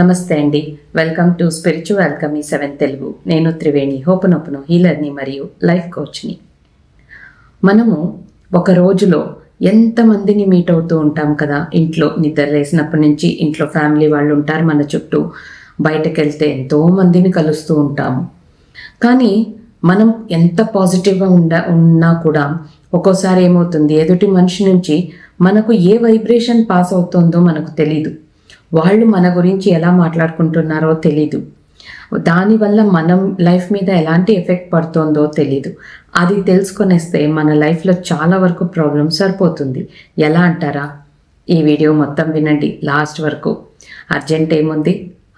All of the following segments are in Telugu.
నమస్తే అండి. Welcome to spiritual alchemy 7 Telugu. నేను త్రివేణి, హోపనోపనో హీలర్ని మరియు లైఫ్ కోచ్ని. మనము ఒక రోజులో ఎంతమందిని మీట్ అవుతూ ఉంటాం కదా. ఇంట్లో నిద్ర లేసినప్పటి నుంచి ఇంట్లో ఫ్యామిలీ వాళ్ళు ఉంటారు మన చుట్టూ. బయటకు వెళ్తే ఎంతోమందిని కలుస్తూ ఉంటాము. కానీ మనం ఎంత పాజిటివ్గా ఉన్నా కూడా ఒక్కోసారి ఏమవుతుంది, ఎదుటి మనిషి నుంచి మనకు ఏ వైబ్రేషన్ పాస్ అవుతుందో మనకు తెలీదు. వాళ్ళు మన గురించి ఎలా మాట్లాడుకుంటున్నారో తెలీదు. దానివల్ల మనం లైఫ్ మీద ఎలాంటి ఎఫెక్ట్ పడుతుందో తెలీదు. అది తెలుసుకొనేస్తే మన లైఫ్లో చాలా వరకు ప్రాబ్లమ్ సరిపోతుంది. ఎలా అంటారా? ఈ వీడియో మొత్తం వినండి లాస్ట్ వరకు. అర్జెంట్ ఏముంది,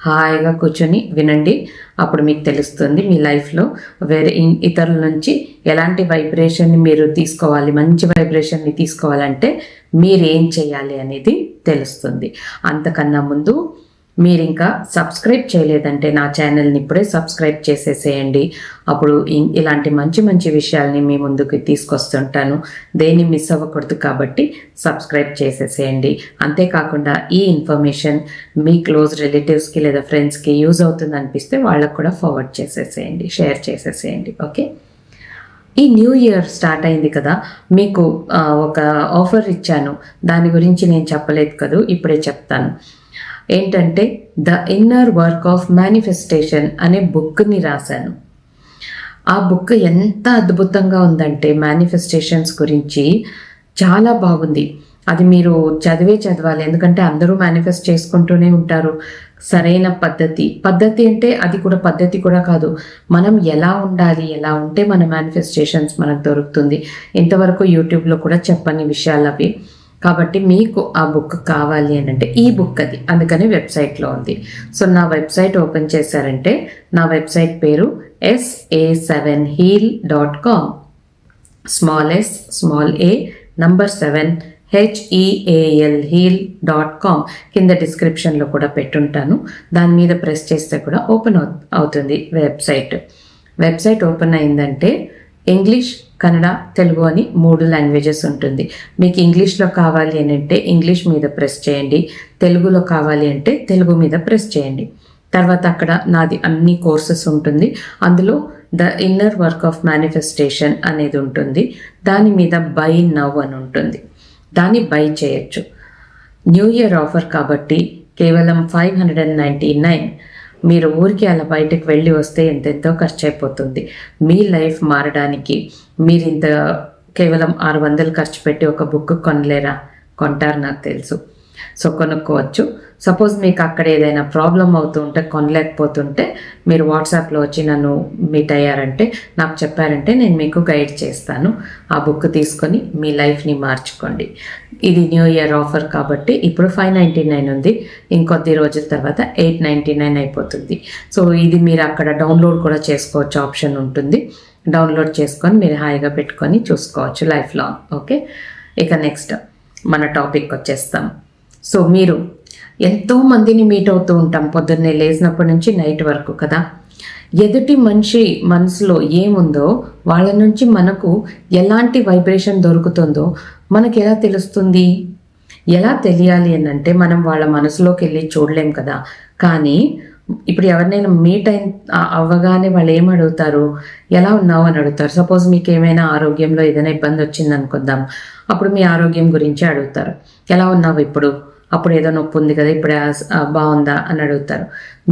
హాయిగా కూర్చొని వినండి. అప్పుడు మీకు తెలుస్తుంది మీ లైఫ్లో వేరే ఇతరుల నుంచి ఎలాంటి వైబ్రేషన్ని మీరు తీసుకోవాలి, మంచి వైబ్రేషన్ని తీసుకోవాలంటే మీరు ఏం చేయాలి అనేది తెలుస్తుంది. అంతకన్నా ముందు మీరు ఇంకా సబ్స్క్రైబ్ చేయలేదంటే నా ఛానల్ని ఇప్పుడే సబ్స్క్రైబ్ చేసేసేయండి. అప్పుడు ఇలాంటి మంచి మంచి విషయాల్ని మీ ముందుకు తీసుకొస్తుంటాను. దేన్ని మిస్ అవ్వకూడదు కాబట్టి సబ్స్క్రైబ్ చేసేసేయండి. అంతేకాకుండా ఈ ఇన్ఫర్మేషన్ మీ క్లోజ్ రిలేటివ్స్కి లేదా ఫ్రెండ్స్కి యూజ్ అవుతుంది అనిపిస్తే వాళ్ళకు కూడా ఫార్వర్డ్ చేసేసేయండి, షేర్ చేసేసేయండి. ఓకే, ఈ న్యూ ఇయర్ స్టార్ట్ అయింది కదా, మీకు ఒక ఆఫర్ ఇచ్చాను. దాని గురించి నేను చెప్పలేదు కదా, ఇప్పుడే చెప్తాను. ఏంటంటే the inner work of manifestation అనే బుక్ని రాశాను. ఆ బుక్ ఎంత అద్భుతంగా ఉందంటే మేనిఫెస్టేషన్స్ గురించి చాలా బాగుంది. అది మీరు చదవాలి. ఎందుకంటే అందరూ మేనిఫెస్ట్ చేసుకుంటూనే ఉంటారు. సరైన పద్ధతి అంటే అది కూడా పద్ధతి కూడా కాదు. మనం ఎలా ఉండాలి, ఎలా ఉంటే మన మేనిఫెస్టేషన్స్ మనకు దొరుకుతుంది. ఇంతవరకు యూట్యూబ్లో కూడా చెప్పని విషయాలు అవి. కాబట్టి మీకు ఆ బుక్ కావాలి అని అంటే ఈ బుక్ అది, అందుకని వెబ్సైట్లో ఉంది. సో నా వెబ్సైట్ ఓపెన్ చేశారంటే నా వెబ్సైట్ పేరు sa7heal.com. Small s small a number 7 heal.com. కింద డిస్క్రిప్షన్లో కూడా పెట్టుంటాను. దాని మీద ప్రెస్ చేస్తే కూడా ఓపెన్ అవుతుంది వెబ్సైట్ ఓపెన్ అయిందంటే ఇంగ్లీష్, కన్నడ, తెలుగు అని 3 లాంగ్వేజెస్ ఉంటుంది. మీకు ఇంగ్లీష్లో కావాలి అని అంటే ఇంగ్లీష్ మీద ప్రెస్ చేయండి, తెలుగులో కావాలి అంటే తెలుగు మీద ప్రెస్ చేయండి. తర్వాత అక్కడ నాది అన్ని కోర్సెస్ ఉంటుంది. అందులో the inner work of manifestation అనేది ఉంటుంది. దాని మీద బై నవ్ అని ఉంటుంది. దాన్ని బై చేయొచ్చు. న్యూ ఇయర్ ఆఫర్ కాబట్టి కేవలం 599. మీరు ఊరికి అలా బయటకు వెళ్ళి వస్తే ఎంతెంతో ఖర్చు అయిపోతుంది. మీ లైఫ్ మారడానికి మీరు ఇంత కేవలం 600 ఖర్చు పెట్టి ఒక బుక్ కొనలేరా? కొంటారు, నాకు తెలుసు. సో కొనుక్కోవచ్చు. సపోజ్ మీకు అక్కడ ఏదైనా ప్రాబ్లం అవుతూ ఉంటే, కొనలేకపోతుంటే మీరు వాట్సాప్లో వచ్చి నన్ను మీట్ అయ్యారంటే, నాకు చెప్పారంటే నేను మీకు గైడ్ చేస్తాను. ఆ బుక్ తీసుకొని మీ లైఫ్ని మార్చుకోండి. ఇది న్యూ ఇయర్ ఆఫర్ కాబట్టి ఇప్పుడు 599 ఉంది. ఇంకొద్ది రోజుల తర్వాత 899 అయిపోతుంది. సో ఇది మీరు అక్కడ డౌన్లోడ్ కూడా చేసుకోవచ్చు, ఆప్షన్ ఉంటుంది. డౌన్లోడ్ చేసుకొని మీరు హాయిగా పెట్టుకొని చూసుకోవచ్చు లైఫ్ లాంగ్. ఓకే, ఇక నెక్స్ట్ మన టాపిక్ వచ్చేస్తాం. సో మీరు ఎంతో మందిని మీట్ అవుతూ ఉంటాం పొద్దున్నే లేచినప్పటి నుంచి నైట్ వరకు కదా. ఎదుటి మనిషి మనసులో ఏముందో వాళ్ళ నుంచి మనకు ఎలాంటి వైబ్రేషన్ దొరుకుతుందో మనకు ఎలా తెలుస్తుంది? ఎలా తెలియాలి అని అంటే మనం వాళ్ళ మనసులోకి వెళ్ళి చూడలేం కదా. కానీ ఇప్పుడు ఎవరినైనా మీట్ అవ్వగానే వాళ్ళు ఏం అడుగుతారు? ఎలా ఉన్నావు అని అడుగుతారు. సపోజ్ మీకు ఏమైనా ఆరోగ్యంలో ఏదైనా ఇబ్బంది వచ్చింది అనుకుందాం, అప్పుడు మీ ఆరోగ్యం గురించి అడుగుతారు. ఎలా ఉన్నావు ఇప్పుడు? అప్పుడు ఏదో నొప్పి ఉంది కదా, ఇప్పుడు బాగుందా అని అడుగుతారు.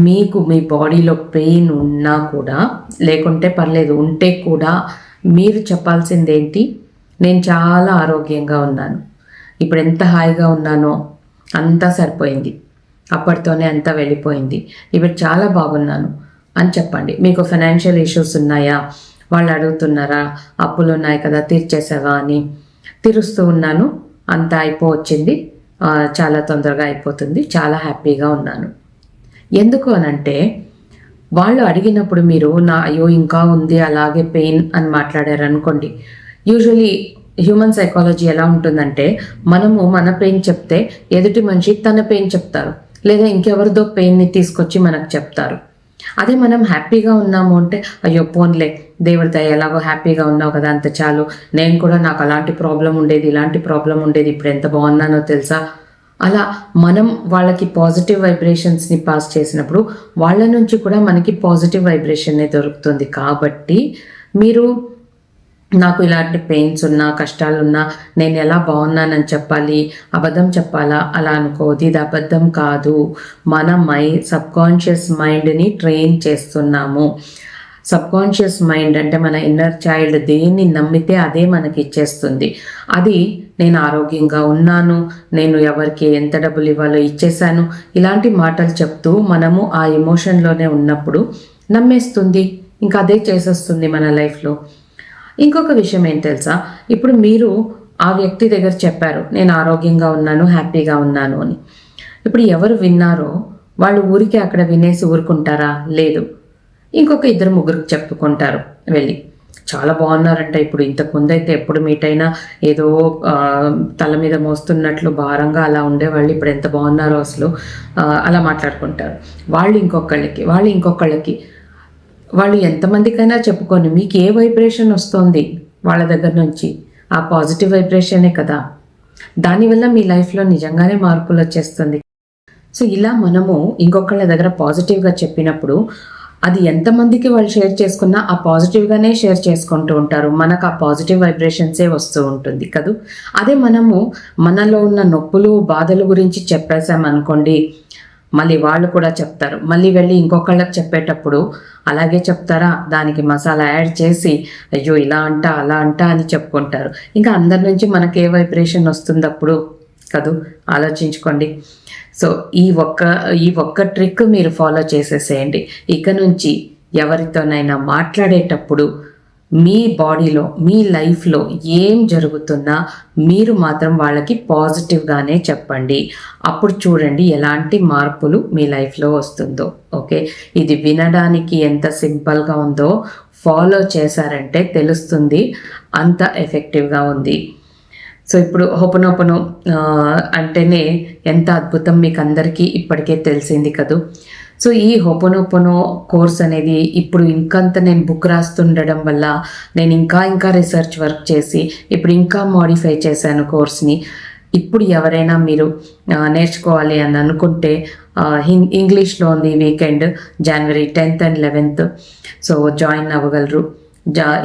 మీకు మీ బాడీలో పెయిన్ ఉన్నా కూడా, లేకుంటే పర్లేదు, ఉంటే కూడా మీరు చెప్పాల్సింది ఏంటి? నేను చాలా ఆరోగ్యంగా ఉన్నాను, ఇప్పుడు ఎంత హాయిగా ఉన్నానో అంతా సరిపోయింది, అప్పటితోనే అంతా వెళ్ళిపోయింది, ఇప్పుడు చాలా బాగున్నాను అని చెప్పండి. మీకు ఫైనాన్షియల్ ఇష్యూస్ ఉన్నాయా? వాళ్ళు అడుగుతున్నారా, అప్పులు ఉన్నాయి కదా తీర్చేసావా అని. తీరుస్తూ ఉన్నాను, అంతా అయిపోవచ్చింది, చాలా తొందరగా అయిపోతుంది, చాలా హ్యాపీగా ఉన్నాను. ఎందుకు అనంటే వాళ్ళు అడిగినప్పుడు మీరు అయ్యో ఇంకా ఉంది అలాగే పెయిన్ అని మాట్లాడారు అనుకోండి. యూజువలీ హ్యూమన్ సైకాలజీ ఎలా ఉంటుందంటే మనము మన పెయిన్ చెప్తే ఎదుటి మనిషి తన పెయిన్ చెప్తారు, లేదా ఇంకెవరిదో పెయిన్ని తీసుకొచ్చి మనకు చెప్తారు. అదే మనం హ్యాపీగా ఉన్నాము అంటే అయ్యో పోన్లే, దేవుడి దయ ఎలాగో హ్యాపీగా ఉన్నావు కదా, అంత చాలు, నేను కూడా నాకు అలాంటి ప్రాబ్లం ఉండేది, ఇలాంటి ప్రాబ్లం ఉండేది, ఇప్పుడు ఎంత బాగున్నానో తెలుసా అలా మనం వాళ్ళకి పాజిటివ్ వైబ్రేషన్స్ని పాస్ చేసినప్పుడు వాళ్ళ నుంచి కూడా మనకి పాజిటివ్ వైబ్రేషన్నే దొరుకుతుంది. కాబట్టి మీరు నాకు ఇలాంటి పెయిన్స్ ఉన్నా కష్టాలున్నా నేను ఎలా బాగున్నానని చెప్పాలి, అబద్ధం చెప్పాలా అలా అనుకోదు. ఇది అబద్ధం కాదు, మన సబ్కాన్షియస్ మైండ్ని ట్రైన్ చేస్తున్నాము. సబ్కాన్షియస్ మైండ్ అంటే మన ఇన్నర్ చైల్డ్ దేన్ని నమ్మితే అదే మనకి ఇచ్చేస్తుంది. అది నేను ఆరోగ్యంగా ఉన్నాను, నేను ఎవరికి ఎంత డబ్బులు ఇవ్వాలో ఇచ్చేసాను, ఇలాంటి మాటలు చెప్తూ మనము ఆ ఎమోషన్లోనే ఉన్నప్పుడు నమ్మేస్తుంది, ఇంకా అదే చేసేస్తుంది మన లైఫ్లో. ఇంకొక విషయం ఏం తెలుసా, ఇప్పుడు మీరు ఆ వ్యక్తి దగ్గర చెప్పారు నేను ఆరోగ్యంగా ఉన్నాను, హ్యాపీగా ఉన్నాను అని. ఇప్పుడు ఎవరు విన్నారో వాళ్ళు ఊరికి అక్కడ వినేసి ఊరుకుంటారా? లేదు. ఇంకొక 2-3 చెప్పుకుంటారు వెళ్ళి, చాలా బాగున్నారంట ఇప్పుడు, ఇంతకుముందు అయితే ఎప్పుడు మీట్ అయినా ఏదో తల మీద మోస్తున్నట్లు భారంగా అలా ఉండేవాళ్ళు, ఇప్పుడు ఎంత బాగున్నారో అసలు, అలా మాట్లాడుకుంటారు. వాళ్ళు ఇంకొకళ్ళకి వాళ్ళు ఎంతమందికైనా చెప్పుకొని మీకు ఏ వైబ్రేషన్ వస్తుంది వాళ్ళ దగ్గర నుంచి, ఆ పాజిటివ్ వైబ్రేషనే కదా, దానివల్ల మీ లైఫ్లో నిజంగానే మార్పులు వచ్చేస్తుంది. సో ఇలా మనము ఇంకొకళ్ళ దగ్గర పాజిటివ్గా చెప్పినప్పుడు అది ఎంతమందికి వాళ్ళు షేర్ చేసుకున్నా ఆ పాజిటివ్గానే షేర్ చేసుకుంటూ ఉంటారు, మనకు ఆ పాజిటివ్ వైబ్రేషన్సే వస్తూ ఉంటుంది కదూ. అదే మనము మనలో ఉన్న నొప్పులు బాధల గురించి చెప్పేసామనుకోండి, మళ్ళీ వాళ్ళు కూడా చెప్తారు. మళ్ళీ వెళ్ళి ఇంకొకళ్ళకి చెప్పేటప్పుడు అలాగే చెప్తారా, దానికి మసాలా యాడ్ చేసి అయ్యో ఇలా అంట అలా అంట అని చెప్పుకుంటారు. ఇంకా అందరి నుంచి మనకి ఏ వైబ్రేషన్ వస్తుంది అప్పుడు కదూ, ఆలోచించుకోండి. సో ఈ ఒక్క ట్రిక్ మీరు ఫాలో చేసేసేయండి. ఇక నుంచి ఎవరితోనైనా మాట్లాడేటప్పుడు మీ బాడీలో మీ లైఫ్లో ఏం జరుగుతున్నా మీరు మాత్రం వాళ్ళకి పాజిటివ్గానే చెప్పండి. అప్పుడు చూడండి ఎలాంటి మార్పులు మీ లైఫ్లో వస్తుందో. ఓకే, ఇది వినడానికి ఎంత సింపుల్గా ఉందో ఫాలో చేశారంటే తెలుస్తుంది అంత ఎఫెక్టివ్గా ఉంది. సో ఇప్పుడు హోపనోపనో అంటేనే ఎంత అద్భుతం మీకు అందరికీ ఇప్పటికే తెలిసింది కదూ. సో ఈ హోపనోపనో కోర్స్ అనేది ఇప్పుడు ఇంకంత నేను బుక్ రాస్తుండడం వల్ల నేను ఇంకా రీసెర్చ్ వర్క్ చేసి ఇప్పుడు ఇంకా మాడిఫై చేశాను కోర్స్ని. ఇప్పుడు ఎవరైనా మీరు నేర్చుకోవాలి అని అనుకుంటే ఇంగ్లీష్లో ఉంది weekend January 10th and 11th. So join అవ్వగలరు.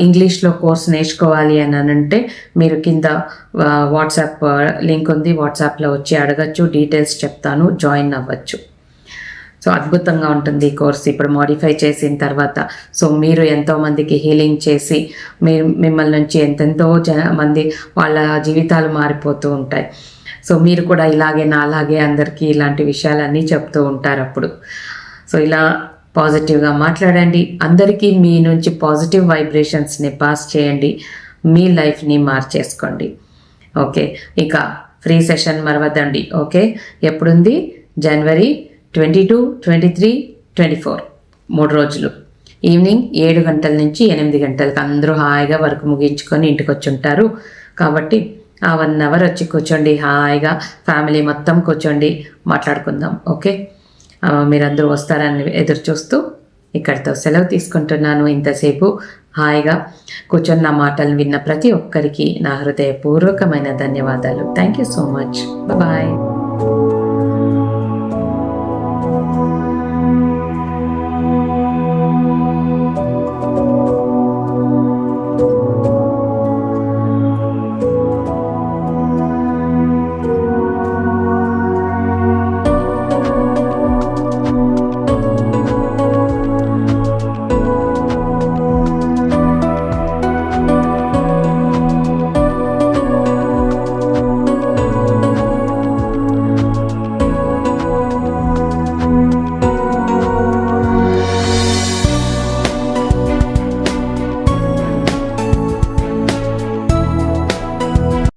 ఇంగ్లీష్లో కోర్స్ నేర్చుకోవాలి అని అంటే మీరు కింద వాట్సాప్ లింక్ ఉంది, వాట్సాప్లో వచ్చి అడగచ్చు, డీటెయిల్స్ చెప్తాను, జాయిన్ అవ్వచ్చు. సో అద్భుతంగా ఉంటుంది ఈ కోర్స్ ఇప్పుడు మాడిఫై చేసిన తర్వాత. సో మీరు ఎంతోమందికి హీలింగ్ చేసి మిమ్మల్ని నుంచి ఎంతెంతో మంది వాళ్ళ జీవితాలు మారిపోతూ ఉంటాయి. సో మీరు కూడా ఇలాగే నాలాగే అందరికీ ఇలాంటి విషయాలన్నీ చెప్తూ ఉంటారు అప్పుడు. సో ఇలా పాజిటివ్గా మాట్లాడండి, అందరికీ మీ నుంచి పాజిటివ్ వైబ్రేషన్స్ని పాస్ చేయండి, మీ లైఫ్ని మార్చేసుకోండి. ఓకే, ఇక ఫ్రీ సెషన్ మరవద్దండి. ఓకే, ఎప్పుడుంది? January 22, 23, 24 3 రోజులు. ఈవినింగ్ 7 గంటల నుంచి 8 గంటలకు అందరూ హాయిగా వర్క్ ముగించుకొని ఇంటికి వచ్చి ఉంటారు. కాబట్టి ఆ 1 hour వచ్చి కూర్చోండి, హాయిగా ఫ్యామిలీ మొత్తం కూర్చోండి, మాట్లాడుకుందాం. ఓకే, మీరందరూ వస్తారని ఎదురు చూస్తూ ఇక్కడితో సెలవు తీసుకుంటున్నాను. ఇంతసేపు హాయిగా కూర్చొని నా మాటలు విన్న ప్రతి ఒక్కరికి నా హృదయపూర్వకమైన ధన్యవాదాలు. Thank you so much. Bye.